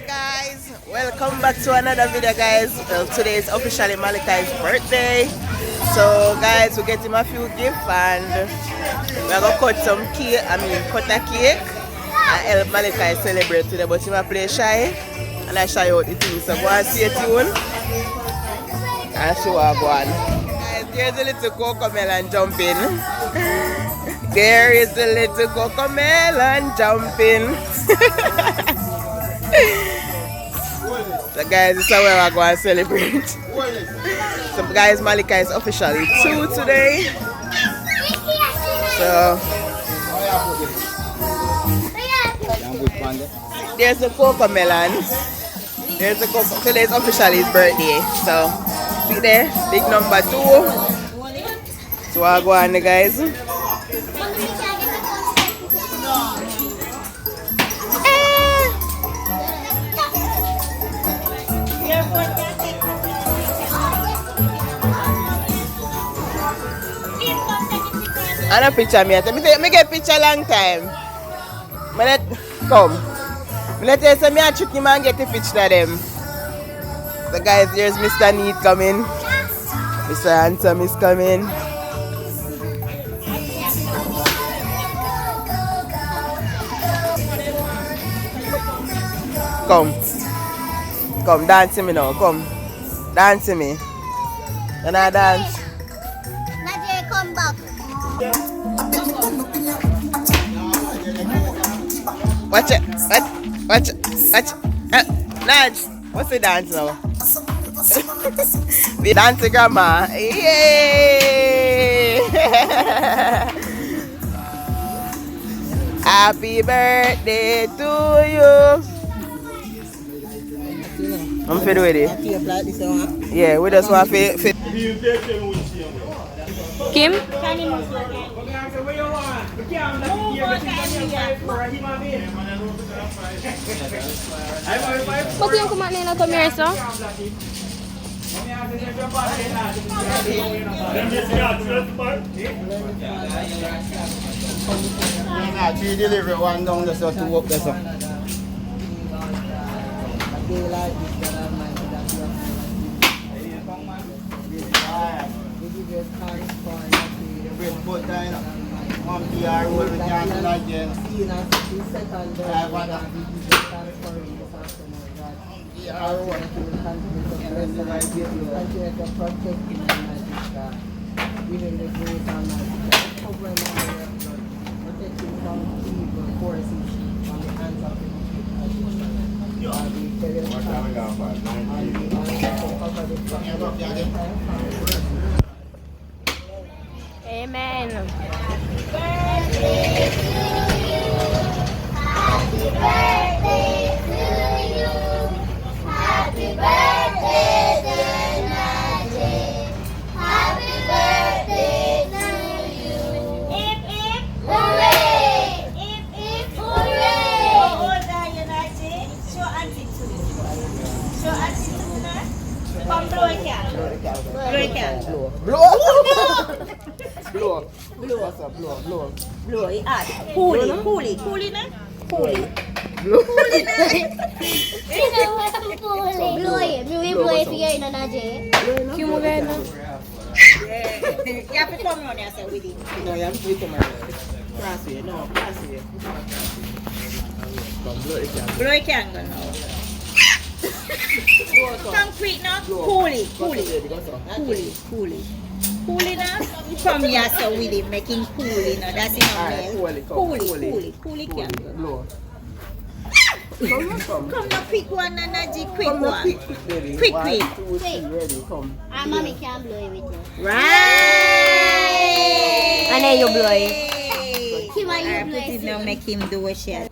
Hi guys, welcome back to another video guys. Today is officially Malachi's birthday. So guys, we're getting a few gifts and we're gonna cut some cake, cut a cake and help Malachi celebrate today. But he's gonna play shy and I show you out the things. So go and stay tuned and show her go on. Guys, there's a little cocomelon jumping. There is a little cocomelon jumping. So guys, this is where we're going to celebrate. So guys, Malika is officially 2 today. So there's a cocomelon. Today is officially his birthday. So see there, big number 2. So we're going on guys. And a picture me. Me get picture long time. Come. Let us say me a trick him and get a picture of them. So guys, here's Mr. Neat coming. Mr. Handsome is coming. Come. Come, dance to me now. Come. Dance to me. Can I dance? Nadia, come back. Watch it. Watch it. Nudge. What's the dance now? We dance to grandma. Yay! Happy birthday to you. I'm fit with it. Yeah, we just want to fit. Kim? Ba't yung kumain na ito, Mirso? She deliver one down the so 2 up the so. One PR will cancel again. Amen. Happy birthday to you. Happy birthday, dear Nadia. Happy birthday to you. If, hooray! If, hooray! How old are you, Nadia? Show auntie to you. Show auntie to you. Come blow a candle. Blow a candle. Blow. What's up? Blow. Blow it out. Cool it na. Cool it. Blow. Blow it. Me blow it for you, Nadia. Kumagana. You have to come around here with it. No, you have to wait a minute. Cross here. No, cross here. Come, blow it. Blow a candle now. Come quick now. Cool it. Cool it now. Come here so with it, making cool it now. That's enough. Cool it candle. Blow. Come now, quick one, Nanaji, quick Come one. quick, baby. Quick. 1, 2, 3, ready, come. Mommy can blow it with you. Right. And then you blow it. I put it now, make him do a shot.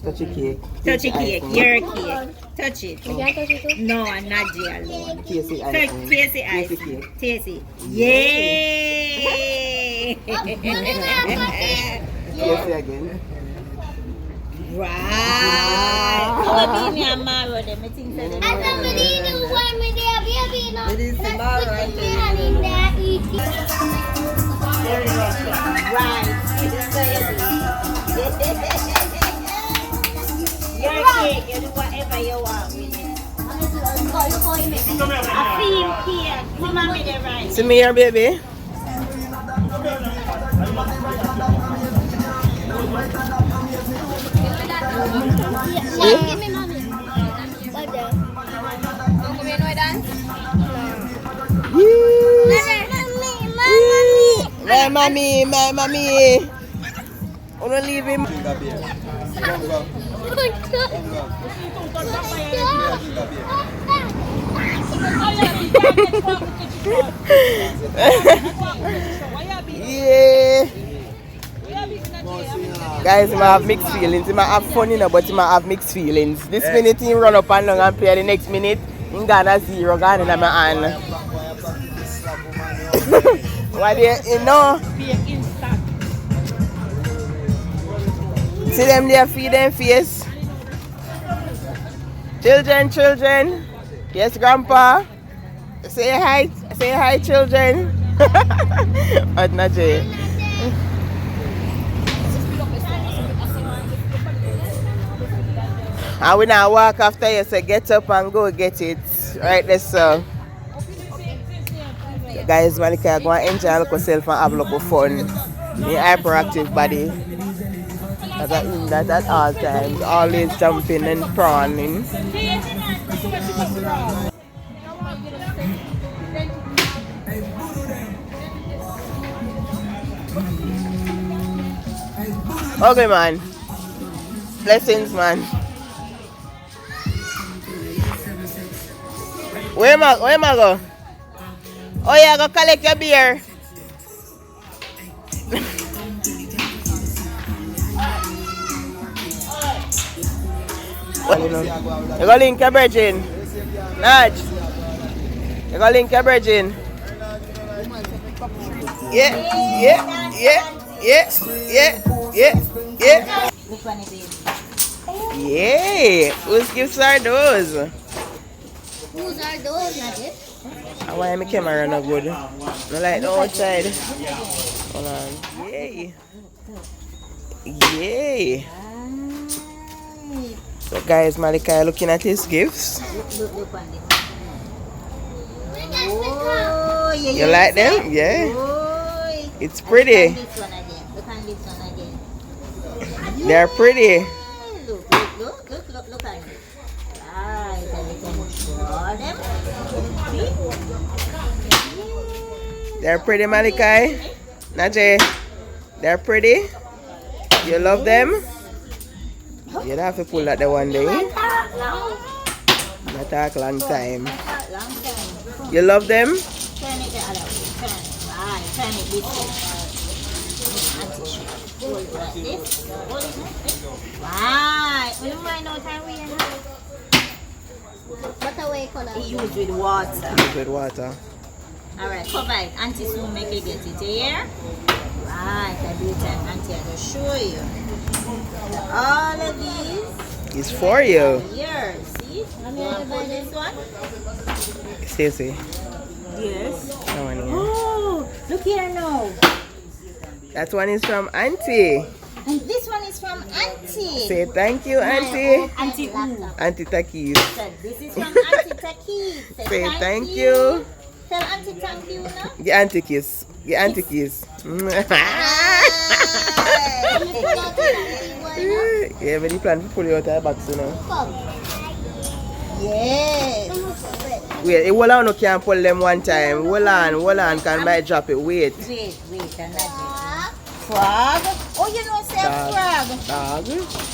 Touch a cake. Touch a cake, your cake. Touch it. You can't touch it too? No, Nadia alone. Taste it. Taste the ice. Taste it. Yay! Taste it again. Right. How be me and Maro them? I think so. It is tomorrow, I Right. See me here, baby. My mommy. Wanna leave him? Yeah. Guys, he might have mixed feelings. He might have fun, but he might have mixed feelings. This minute he run up and down and play. The next minute he got a 0 gone in my hand. What do you know? See them there, feed them face. Children. Yes, Grandpa. Say hi, children. But not Jay. And we now walk after you, say get up and go get it. Right there, so. Guys, Malika, go and enjoy yourself and have a lot of fun. Your hyperactive body. That at all times, always jumping and prawning. Okay, man. Blessings, man. Where am I go? Oh yeah, go collect your beer. You go link your virgin. Nudge. You go link your virgin. Yeah. Yeah. Whose gifts are those? Whose are those, Najee? Why am my camera not good? No like the outside. Hold on. Yay. So guys, Malika looking at his gifts. Look on them. Oh, yeah, You like them? Yeah. Oh, It's pretty. Look on this one again. They're pretty. Look on it. Right, then we can draw them. They're pretty, Malika. Najee. They're pretty. You love them? You'd have to pull that the one day. Not take a long time. You love them? Turn it the other way. Turn it this way. Hold it like this. Hold it like this. Right. We don't mind no time we have. What away color? Use with water. With water. Alright, cover it. Auntie soon make you get it here. Right, I do time. Auntie, I just show you. All of these. It's for you. Here, see? I'm going to buy this one. Stacy. Yes. That one here. Oh, look here now. That one is from Auntie. And this one is from Auntie. Say thank you, Auntie. Auntie who? Auntie Takis. So this is from Auntie Taki. Say thank you. Tell Auntie thank you now. Get Auntie kiss. Get Auntie kiss. Yeah, but you plan to pull you out of the box, you know. Yes. Wait, hold on, no can't pull them one time. Hold on, can might drop it. Wait. Wait, frog. Oh, you know, say frog. Dog.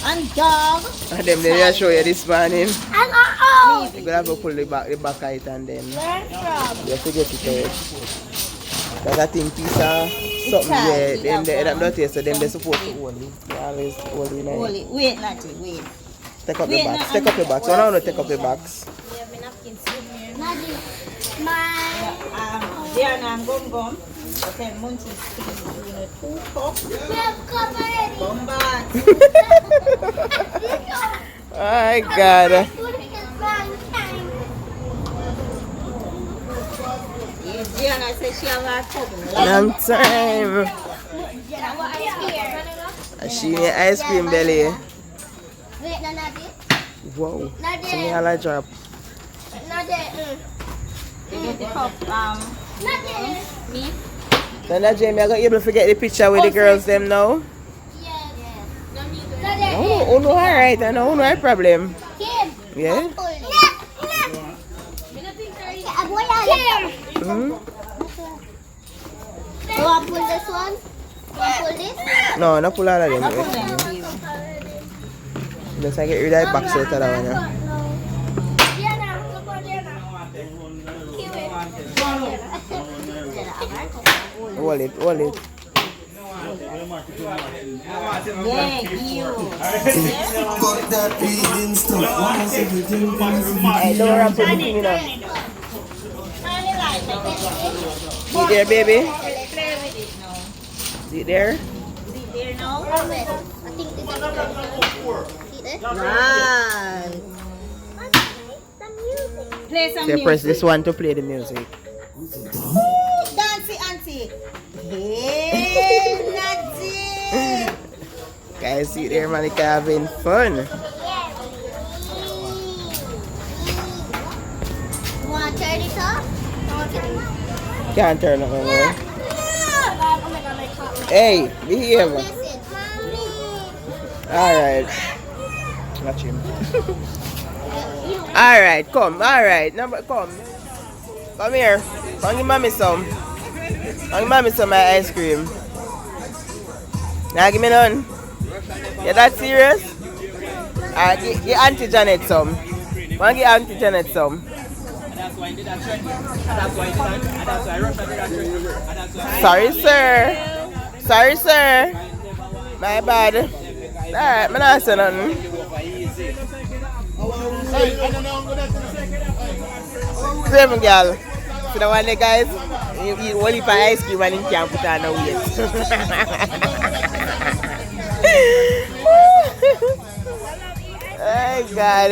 And dog. And them they show you this morning. And oh. You're gonna have to pull the back of it and then Where from? you have to get it out. That's a thing piece of something there. Them they not here, so them they supposed to hold it. They always hold it. Hold it. Wait, Natty, wait. Take up the box. Take up the box. So now no take up the box. We have napkins here. Najee, my There now I'm gum. Okay, Monty is doing a 2 cup. we have come already. Come back. My God. Yes, Gianna said she have a cup. Long time. And she in ice cream belly. Wait, no, Najee. Whoa. So me all a drop. Najee, You get the cup, meat. So now Jamie, I got able to get the picture with the girls them now. Oh, no, alright, I know, no problem. Kim. Yeah? Mm-hmm. You want to pull this one? You want to pull this? No, not pull all of them. Just I get rid of the box out of that one. Yeah. Hold it, hold it. Hey, don't wrap everything, you know. See there, baby? See there? I think this is Right. Play some So music. press this one to play the music. Dancey auntie. Hey, Nazi. Guys, see there, Malika having fun. You want to turn it off? Can't turn it on. Hey, behave. Alright. Watch him. Alright, come. Alright. Number, come. Come here. Come give mommy some. Come give mommy some of my ice cream. Now give me none. You that serious? Alright, give Auntie Janet some. Want to give Auntie Janet some. Sorry, sir. Sorry, sir. My bad. Alright, I'm not saying nothing. Seven girl. See the one there, guys? You eat one heap of ice cream and you can't put on no weight. Oh, God.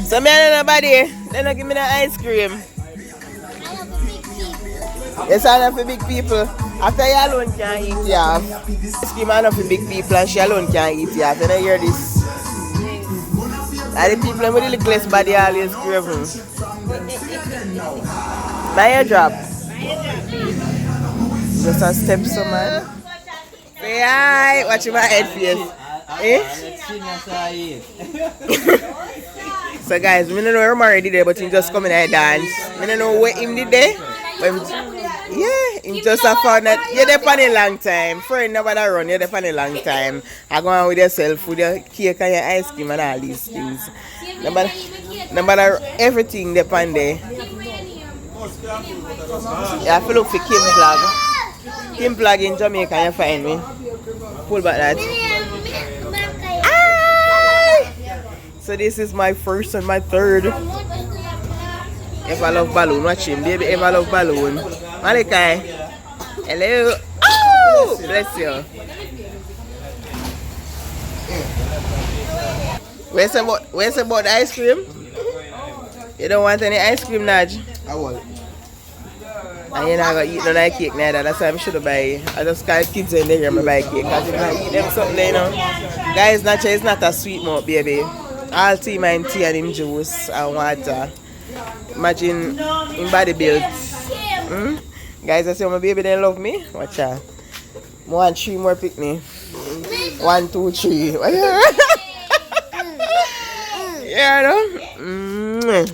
So me and nobody, they don't give me the ice cream. Yes, I love for big people. After you alone can't eat you off. Ice cream I love for big people and she alone can't eat you off. And I hear this. And the people with the littlest body always craving. My ear drop. Just a step so man. Say hi. Watch my head face. Eh? So guys, I don't know where I'm already there, but he just come in and dance. I don't know where him did there. But yeah, him just have found that you're there for a long time. Friend nobody run, you're there for a long time. I go on with yourself with your cake and your ice cream and all these things. Nobody everything depend there. You have to look for Kim Plug. Kim Plug in Jamaica, you find me. Pull back that. So this is my first and my third. If I love balloon, watch him. Baby, if I love balloon. Malika, hello. Oh, bless you. Where's about the ice cream? You don't want any ice cream, Naj? I want. And you're not going to eat no cake neither. That's why I should buy. I just call kids in there and buy cake. Because you don't eat them something, you know. Guys, Nacho is not a sweet mouth, baby. All tea, mine tea and him juice and water. Imagine him body built. Guys, I say my baby they love me. Watch out. I want 3 more pick me. 1, 2, 3. Yeah, no?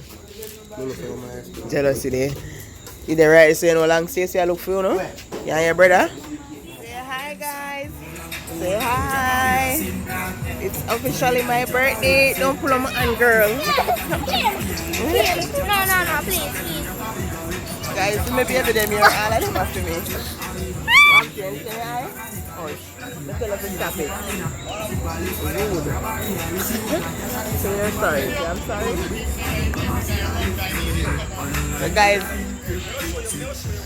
Jealousy there. You the right say no long say I look for you, no? You and your brother? Say hi, guys. Say hi. It's officially my birthday. Don't pull on my hand, girl. No, please. Guys, maybe every day you're all of them after me. Walk in, say hi. Oh, let's tell us to stop it. Rude. Say you're sorry. Say I'm sorry. So guys,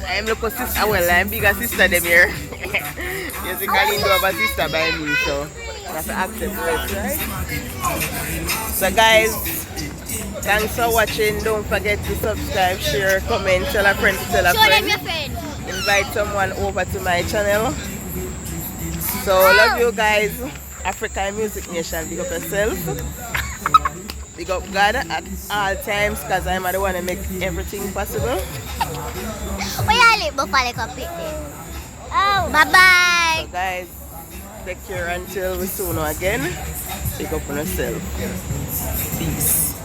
I'm local sister. Well, I'm bigger sister them here. Yes, you can do a sister by me, so I have to accept it, right? So guys, thanks for watching. Don't forget to subscribe, share, comment, tell a friend to tell a Show them friend. your friend. Invite someone over to my channel. So love you guys. African Music Nation, big up yourself. Big up God at all times because I'm the one to make everything possible. Oh, yeah, live before I come pick it. Oh. Bye-bye. So guys, take care until we soon again. Pick up on yourself. Peace.